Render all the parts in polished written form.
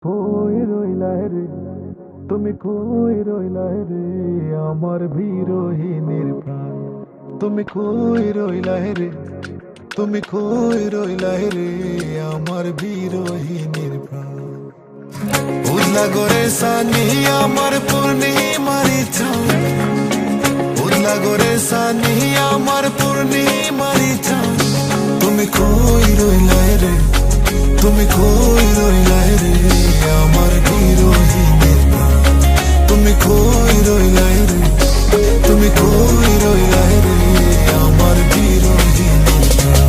কই রইলা রে, তুমি কই রইলা রে, আমার বিরোহিনীর প্রাণ। তুমি কই রইলা রে, তুমি কই রইলা রে, আমার বিরোহিনীর প্রাণ। উজলা করে সানি আমার পূর্ণিমারি চাঁদ, উজলা করে সানি আমার পূর্ণিমারি চাঁদ। তুমি কই রইলা রে, তুমি কই রইলা রে, আমার বিরোহিনীর প্রাণ। তুমি কই রইলা রে, তুমি কই রইলা রে, আমার বিরোহিনীর প্রাণ।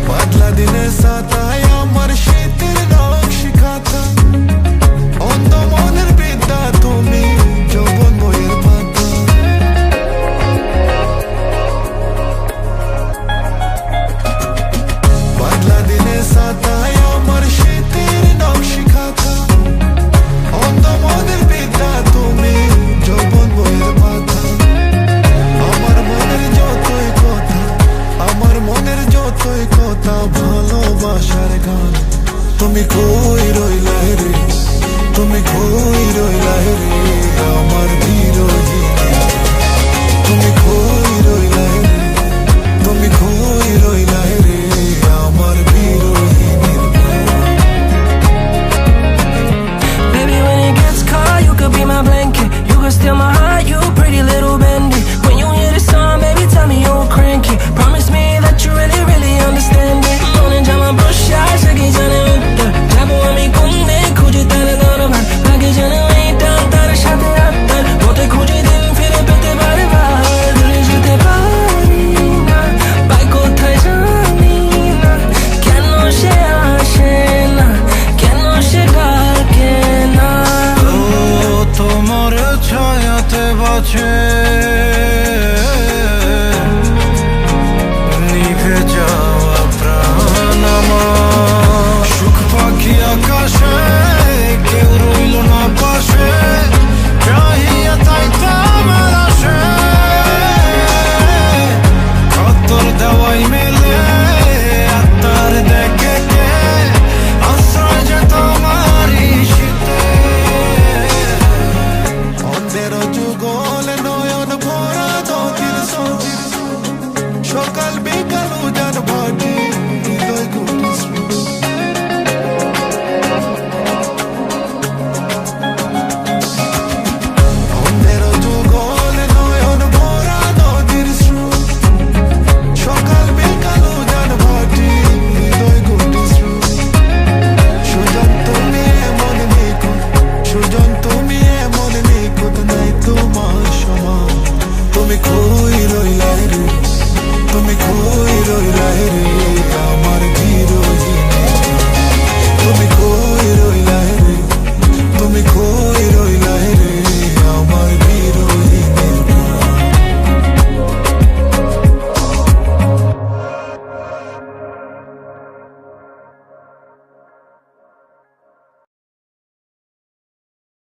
পাতলা দিনের সাতায় আমার শীতের নকশি খাতা, অন্ধ মনের বিদ্যা তুমি যৌবন বইয়ের পাতা। পাতলা দিনের সাতায় আমার শীতের নকশি খাতা, অন্ধ মনের বিদ্যা তুমি যৌবন বইয়ের পাতা। আমার মনের যতই কথা, আমার মনের যতই কথা, ভালোবাসার গান। তুমি কই রইলা রে, তুমি কই রইলা রে, আমার বিরোহিনী। তুমি কই রইলা রে, তুমি কই রইলা রে, আমার বিরোহিনীর প্রাণ। Baby, when it gets cold, you could be my blanket. You could steal my heart, you pretty little bandit. When you hear this song, baby, tell me you're cranky. Promise me that you really, really understand it. Morning, jam my brush, I shake it, jane utta. Jabo ami kunde, khuje tare doro bhar. Lage jane wai down, tar shathe attar. Bote khuje din fire pete bare bar. Dure jete pari na, bai kothay jani na. Keno she ashe na, keno she ডাকে না। ও তোমার ছায়াতে বাঁচে